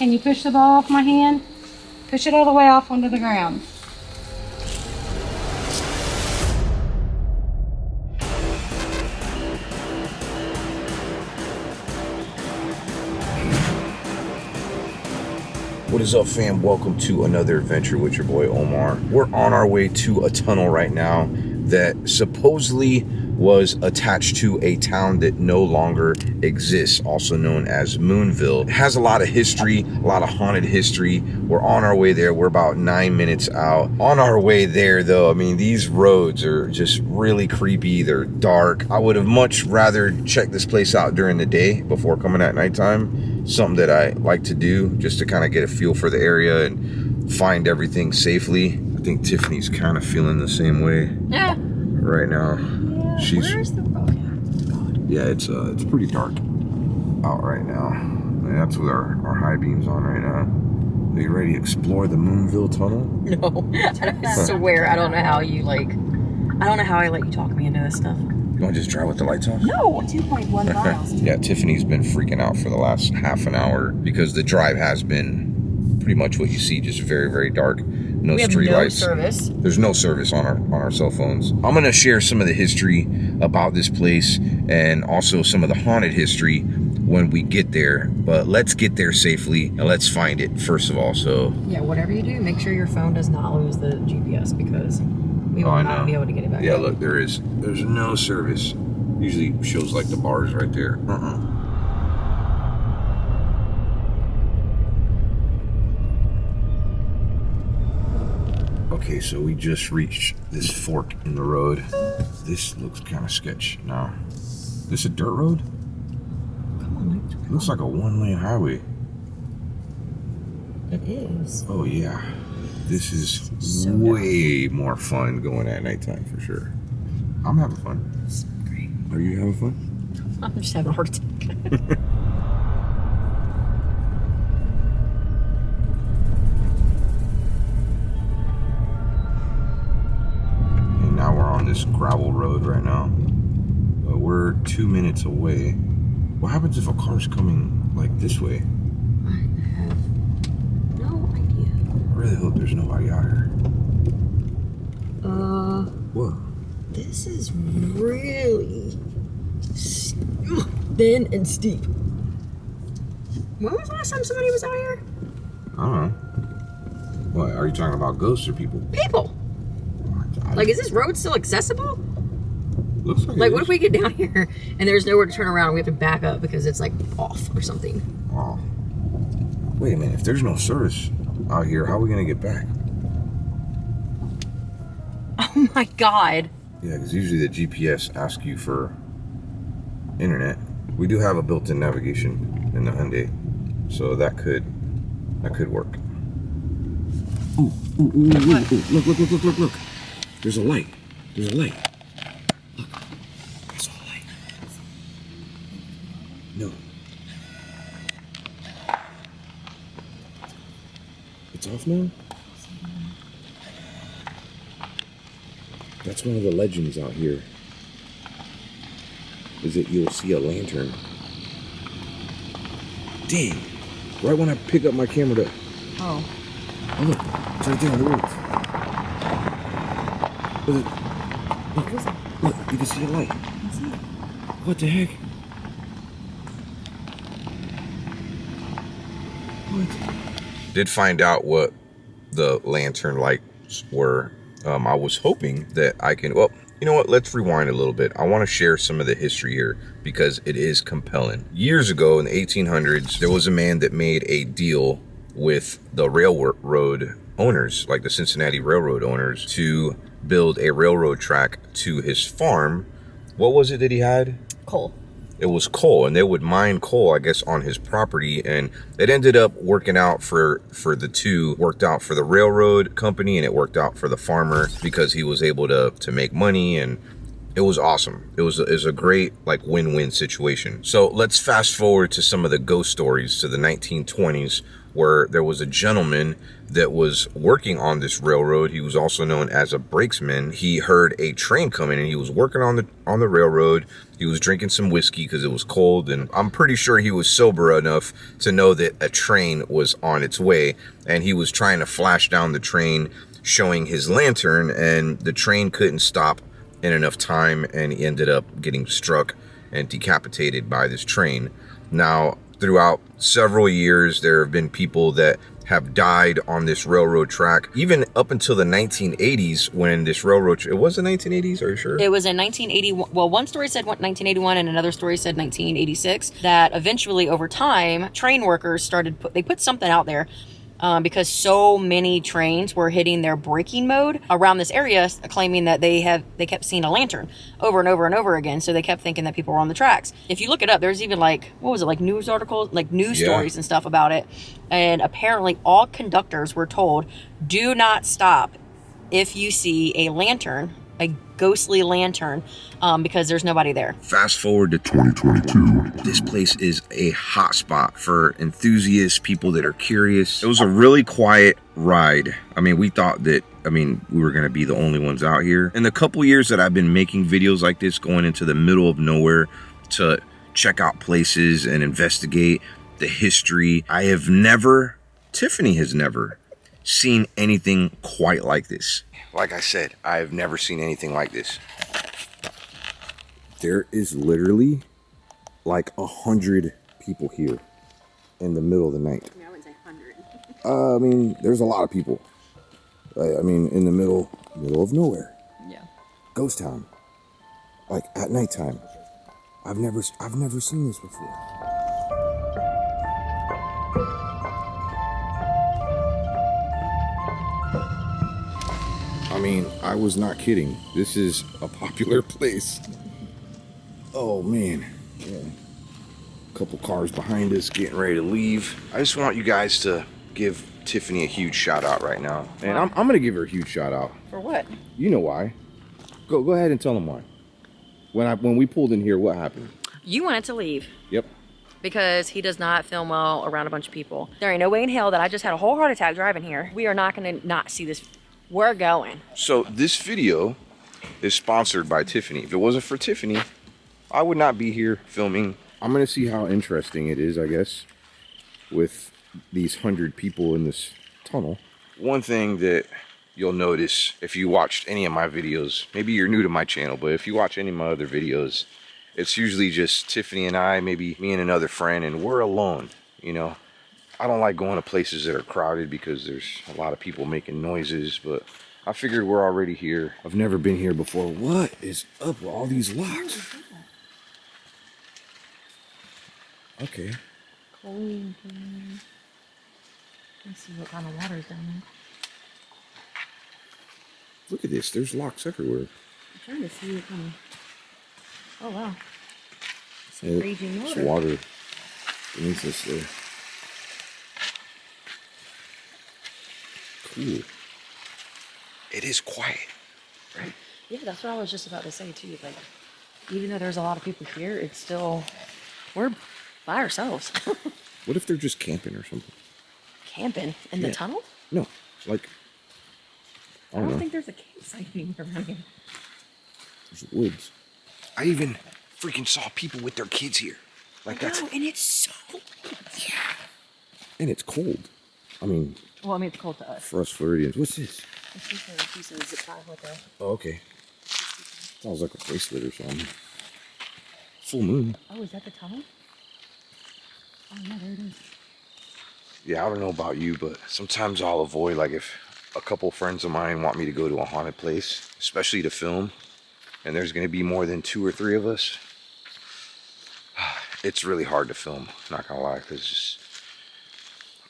Can you push the ball off my hand? Push it all the way off onto the ground. What is up, fam? Welcome to another adventure with your boy Omar. We're on our way to a tunnel right now that supposedly was attached to a town that no longer exists, also known as Moonville. It has a lot of history, a lot of haunted history. We're on our way there. We're about 9 minutes out. On our way there, though, I mean, these roads are just really creepy. They're dark. I would have much rather checked this place out during the day before coming at nighttime. Something that I like to do just to kind of get a feel for the area and find everything safely. I think Tiffany's kind of feeling the same way right now. She's, where's the God. Yeah, it's pretty dark out right now. And that's with our high beams on right now. Are you ready to explore the Moonville Tunnel? No, I swear I don't know how you I let you talk me into this stuff. You want to just drive with the lights off? No, 2.1 miles. Yeah, Tiffany's been freaking out for the last half an hour because the drive has been pretty much what you see, just very, very dark. No street lights. Service. There's no service on our cell phones. I'm gonna share some of the history about this place and also some of the haunted history when we get there. But let's get there safely and let's find it first of all. So yeah, whatever you do, make sure your phone does not lose the GPS because we will not be able to get it back. Yeah, look, there's no service. Usually shows like the bars right there. Okay, so we just reached this fork in the road. This looks kind of sketch now. This a dirt road? Come on, It looks like a one-lane highway. it is. Oh yeah, this is So way more fun going at nighttime for sure. I'm having fun. It's great. Are you having fun? I'm just having a heart attack. Now we're on this gravel road right now. We're 2 minutes away. What happens if a car's coming like this way? I have no idea. I really hope there's nobody out here. What? This is really thin and steep. When was the last time somebody was out here? I don't know. What, are you talking about ghosts or people? People. Like, is this road still accessible? Looks like Like, what if we get down here and there's nowhere to turn around and we have to back up because it's, like, off or something? Oh. Wait a minute. If there's no service out here, how are we going to get back? Oh, my God. Yeah, because usually the GPS asks you for internet. We do have a built-in navigation in the Hyundai, so that could work. Ooh, look. There's a light. Look. I saw a light. No. It's off now? That's one of the legends out here. Is that you'll see a lantern. Dang. Right when I pick up my camera to... Oh. Oh, look. It's right there on the roof. Look, you can see a light. What the heck? What? Did find out what the lantern lights were. I was hoping that I can, well, you know what, let's rewind a little bit. I want to share some of the history here because it is compelling. Years ago in the 1800s, there was a man that made a deal with the railroad owners, like the Cincinnati Railroad owners, to build a railroad track to his farm. What was it that he had? Coal. It was coal, and they would mine coal, I guess, on his property, and it ended up working out for the two. Worked out for the railroad company, and it worked out for the farmer because he was able to make money, and it was awesome. It was a great, like, win-win situation. So let's fast forward to some of the ghost stories to the 1920s where there was a gentleman that was working on this railroad. He was also known as a brakesman. He heard a train coming and he was working on the railroad. He was drinking some whiskey because it was cold, and I'm pretty sure he was sober enough to know that a train was on its way, and he was trying to flash down the train showing his lantern, and the train couldn't stop in enough time, and he ended up getting struck and decapitated by this train. Now, throughout several years, there have been people that have died on this railroad track, even up until the 1980s when this railroad, it was the 1980s, are you sure? It was in 1981. Well, one story said 1981 and another story said 1986. That eventually over time, train workers they put something out there because so many trains were hitting their braking mode around this area, claiming that they kept seeing a lantern over and over and over again. So they kept thinking that people were on the tracks. If you look it up, there's even like, what was it, like news articles, like news stories and stuff about it. And apparently all conductors were told, do not stop if you see a lantern, a ghostly lantern, because there's nobody there. Fast forward to 2022. This place is a hot spot for enthusiasts, people that are curious. It was a really quiet ride. I mean, we thought that, we were going to be the only ones out here. In the couple years that I've been making videos like this, going into the middle of nowhere to check out places and investigate the history, Tiffany has never seen anything quite like this. Like I said, I've never seen anything like this. There is literally like 100 people here in the middle of the night. I wouldn't say 100. There's a lot of people. In the middle of nowhere. Yeah. Ghost town. Like at nighttime. I've never seen this before. I was not kidding. This is a popular place. Oh man. Yeah. A couple cars behind us getting ready to leave. I just want you guys to give Tiffany a huge shout out right now. And I'm gonna give her a huge shout out. For what? You know why. Go ahead and tell them why. When we pulled in here, what happened? You wanted to leave. Yep. Because he does not film well around a bunch of people. There ain't no way in hell that I just had a whole heart attack driving here. We are not gonna not see this. We're going. So this video is sponsored by Tiffany. If it wasn't for Tiffany, I would not be here filming. I'm gonna see how interesting it is, I guess, with these 100 people in this tunnel. One thing that you'll notice if you watched any of my videos, maybe you're new to my channel, but if you watch any of my other videos, it's usually just Tiffany and I, maybe me and another friend, and we're alone, I don't like going to places that are crowded because there's a lot of people making noises, but I figured we're already here. I've never been here before. What is up with all these locks? Okay. Chlorine. Let's see what kind of water is down there. Look at this. There's locks everywhere. I'm trying to see what kind of... Oh, wow. It's Yeah, raging water. it's water beneath us there. Cool. It is quiet, right? Yeah, that's what I was just about to say, too. Like, even though there's a lot of people here, it's still... We're by ourselves. What if they're just camping or something? Camping? In the tunnel? No, like... I don't think there's a campsite anywhere around here. There's woods. I even freaking saw people with their kids here. Like that's... No, and it's so... Yeah. And it's cold. Well, it's cold to us. For us Floridians. What's this? It's just a piece of zip tie with a... Oh, okay. Sounds like a bracelet or something. Full moon. Oh, is that the tunnel? Oh, yeah, there it is. Yeah, I don't know about you, but sometimes I'll avoid, like if a couple friends of mine want me to go to a haunted place, especially to film, and there's going to be more than 2 or 3 of us, it's really hard to film, not gonna lie, because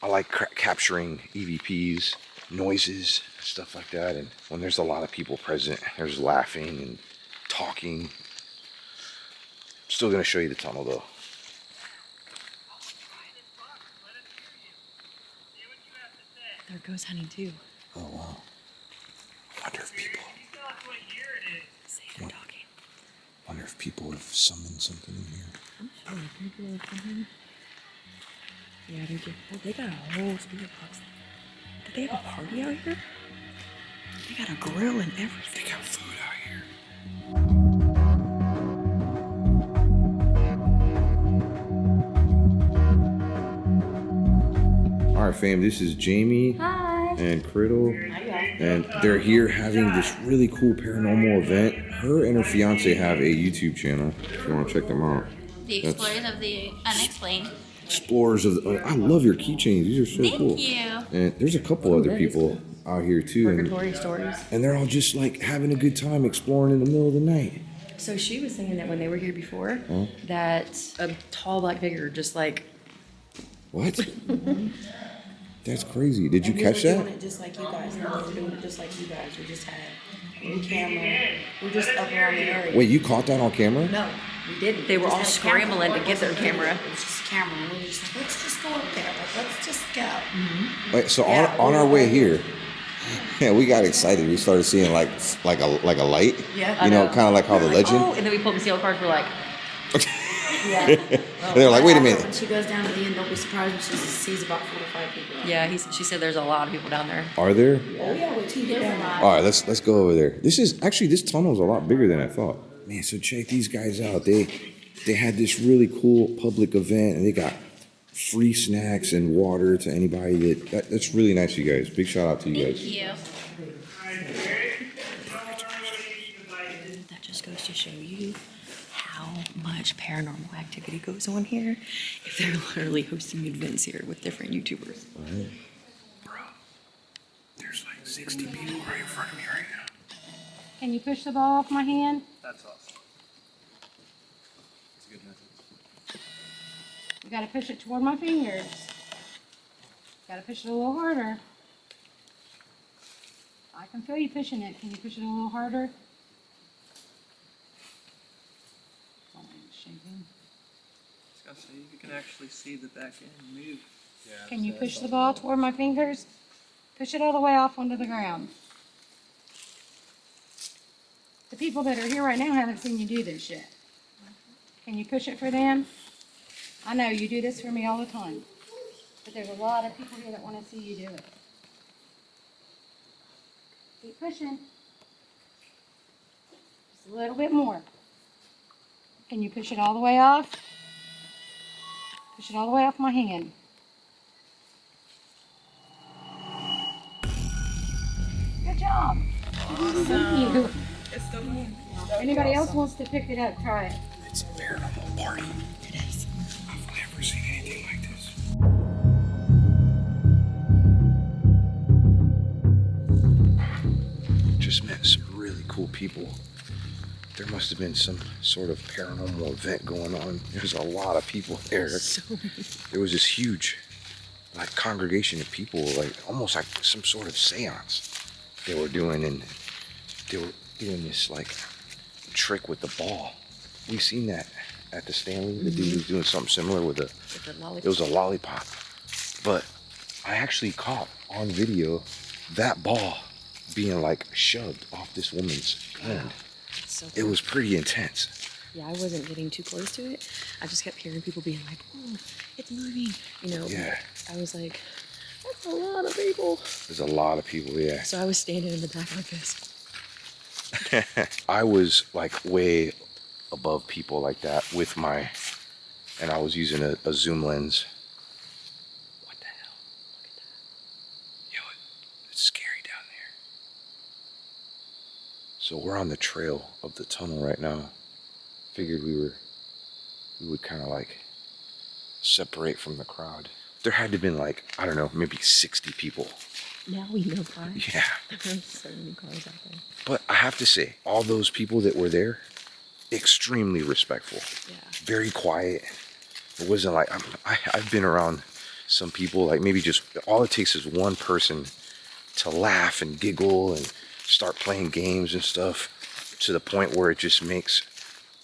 I like capturing EVPs, noises, stuff like that, and when there's a lot of people present, there's laughing and talking. I'm still going to show you the tunnel though. There goes honey too. Oh wow. I wonder if people... Say they're talking. Wonder if people have summoned something in here. I'm sure people are coming. Yeah, they do. Oh, they got a whole spirit box. Did they have a party out here? They got a grill and everything. They got food out here. All right, fam, this is Jamie. Hi. And Criddle. And they're here having this really cool paranormal event. Her and her fiance have a YouTube channel, if you want to check them out. The Explorers of the Unexplained. Explorers of the... I love your keychains. These are so cool. Thank you. And there's a couple other people out here, too. Purgatory stories. And they're all just, like, having a good time exploring in the middle of the night. So she was saying that when they were here before, that a tall black figure just like... What? That's crazy. Did you catch We were that? doing it just like you guys. We were doing it just like you guys. We just had a new camera. We were just up around the area. Wait, you caught that on camera? No, we didn't. They were We all just had a camera. scrambling to get their camera. It was just a camera. And we were just like, let's just go up there. Like, let's just go. Wait, so Yeah, on our we way were- here, yeah, we got excited. We started seeing like a light. Yeah. You know, kind of like how the legend. Oh, and then we pulled the seal cards. We're like, Yeah. And they're like, wait a minute. When she goes down to the end, don't be surprised when she sees about 4 to 5 people. yeah. She said there's a lot of people down there. Are there? Oh, yeah, wait till you get down. All right, let's go over there. This tunnel is a lot bigger than I thought. Man, so check these guys out. They had this really cool public event, and they got free snacks and water to anybody that's really nice of you guys. Big shout out to you Thank guys. you. That just goes to show you how much paranormal activity goes on here. If they're literally hosting events here with different YouTubers. All right. Bro, there's like 60 people right in front of me right now. Can you push the ball off my hand? That's awesome. That's a good message. You gotta push it toward my fingers. Gotta push it a little harder. I can feel you pushing it. Can you push it a little harder? Oh, it's shaking. Just gotta say, you can actually see the back end move. Yeah. Can you push the ball toward my fingers? Push it all the way off onto the ground. The people that are here right now haven't seen you do this yet. Can you push it for them? I know you do this for me all the time. But there's a lot of people here that want to see you do it. Keep pushing. Just a little bit more. Can you push it all the way off? Push it all the way off my hand. Good job. Thank you. Anybody else wants to pick it up, try it. It's a paranormal party. It is. I've never seen anything like this. Just met some really cool people. There must have been some sort of paranormal event going on. There's a lot of people there. There was this huge like congregation of people, like almost like some sort of seance they were doing, and they were doing this like trick with the ball. We seen that at the Stanley. The dude was doing something similar with it was a lollipop. But I actually caught on video that ball being like shoved off this woman's hand. So It was pretty intense. Yeah, I wasn't getting too close to it. I just kept hearing people being like, "Oh, it's moving," you know. Yeah. I was like, "That's a lot of people." There's a lot of people, yeah. So I was standing in the back like this. I was like way above people like that with and I was using a zoom lens. What the hell? Look at that. Yo, it's scary down there. So we're on the trail of the tunnel right now. Figured we would kind of like separate from the crowd. There had to have been like, I don't know, maybe 60 people. Now we know why. Yeah. There's so many cars out there. But I have to say, all those people that were there, extremely respectful. Yeah. Very quiet. It wasn't like, I've been around some people, like maybe just, all it takes is one person to laugh and giggle and start playing games and stuff, to the point where it just makes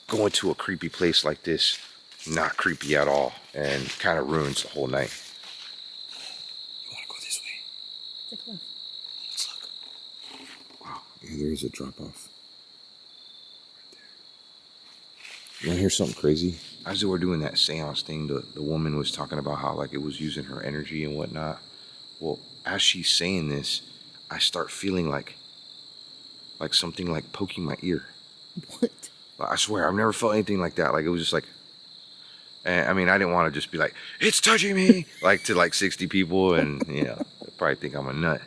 going to a creepy place like this not creepy at all, and kind of ruins the whole night. You want to go this way? It's a cliff. Let's look. Wow, yeah, there is a drop off right there. You wanna hear something crazy? As they were doing that seance thing, the woman was talking about how like it was using her energy and whatnot. Well, as she's saying this, I start feeling like something like poking my ear. What? I swear, I've never felt anything like that. Like it was just like, and I mean, I didn't want to just be like, it's touching me, like to like 60 people, and you know, they'll probably think I'm a nut.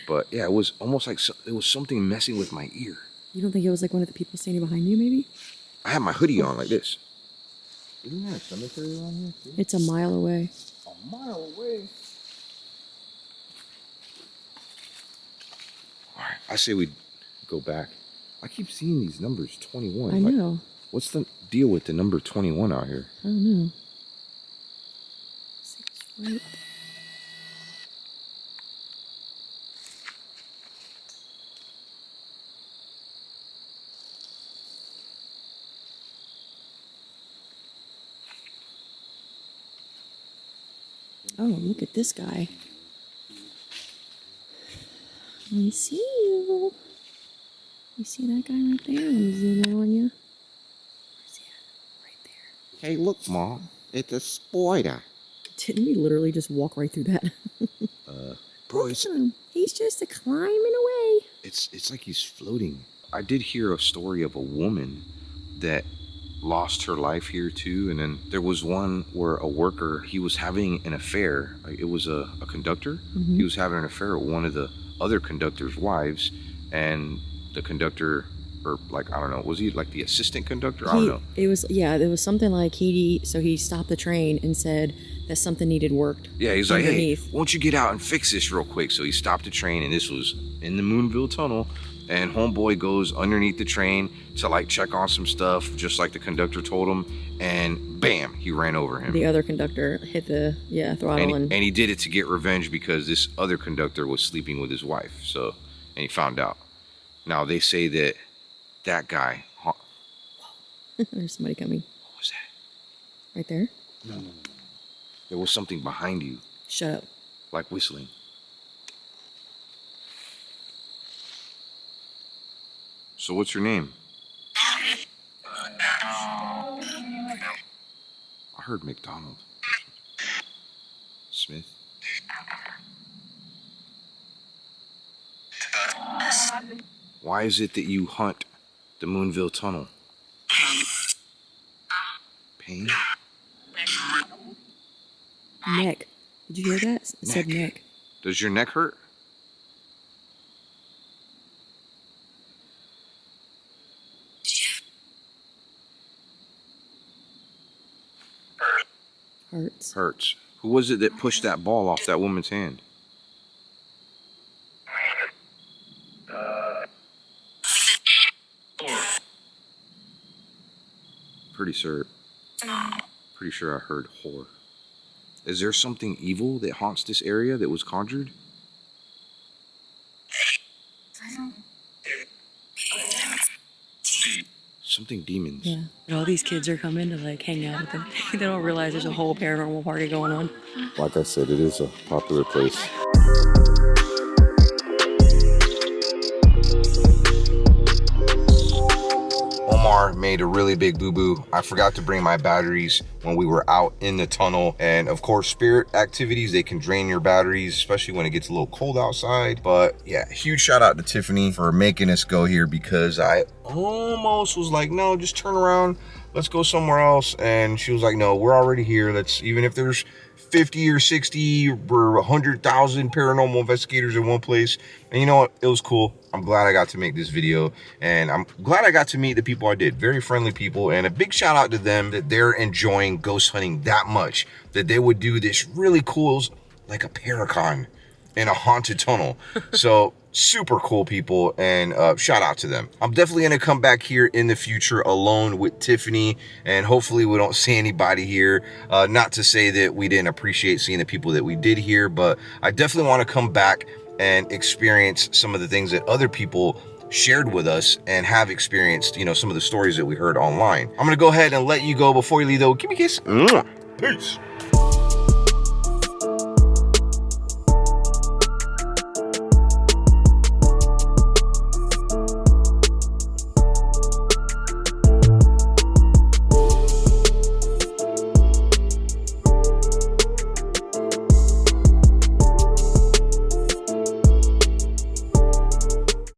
But yeah, it was almost like it was something messing with my ear. You don't think it was like one of the people standing behind you, maybe? I had my hoodie on like this. Isn't there a cemetery around here too? It's a mile away. A mile away. All right, I say we go back. I keep seeing these numbers 21. I like, know. What's the deal with the number 21 out here? I don't know. Right. Oh, look at this guy. I see you. You see that guy right there? Let me zoom in on you. Where's he at? Right there. Hey, look, Mom. It's a spider. Didn't we literally just walk right through that? Bro, Look at him. He's just climbing away. it's like he's floating. I did hear a story of a woman that lost her life here too, and then there was one where a worker, he was having an affair. Like, it was a conductor. Mm-hmm. He was having an affair with one of the other conductor's wives, and the conductor, or like, I don't know, was he like the assistant conductor? I don't know. It was something like he stopped the train and said that something needed worked. Yeah, he's like, hey, underneath. won't you get out and fix this real quick? So he stopped the train, and this was in the Moonville Tunnel, and homeboy goes underneath the train to like check on some stuff, just like the conductor told him, and bam, he ran over him. The other conductor hit the throttle, and he did it to get revenge because this other conductor was sleeping with his wife. So, and he found out. Now they say that guy. There's somebody coming. What was that? Right there. No. There was something behind you, Shut up. like whistling. So what's your name? I heard McDonald. Smith. Why is it that you hunt the Moonville Tunnel? Pain? Neck. Did you hear that? It said neck. Does your neck hurt? Hurts. Hurts. Who was it that pushed that ball off that woman's hand? Pretty sure I heard whore. Is there something evil that haunts this area that was conjured? Something demons. Yeah. And all these kids are coming to like hang out with them. They don't realize there's a whole paranormal party going on. Like I said, it is a popular place. Omar made a really big boo-boo. I forgot to bring my batteries when we were out in the tunnel. And of course, spirit activities, they can drain your batteries, especially when it gets a little cold outside. But yeah, huge shout out to Tiffany for making us go here, because I almost was like, no, just turn around. Let's go somewhere else. And she was like, no, we're already here. Let's, even if there's 50 or 60 or 100,000 paranormal investigators in one place. And you know what? It was cool. I'm glad I got to make this video, and I'm glad I got to meet the people I did. Very friendly people, and a big shout out to them that they're enjoying ghost hunting that much that they would do this really cool, like a paracon in a haunted tunnel. So super cool people, and shout out to them. I'm definitely gonna come back here in the future alone with Tiffany, and hopefully we don't see anybody here. Not to say that we didn't appreciate seeing the people that we did here, but I definitely want to come back and experience some of the things that other people shared with us and have experienced, you know, some of the stories that we heard online. I'm gonna go ahead and let you go. Before you leave though, give me a kiss. Peace.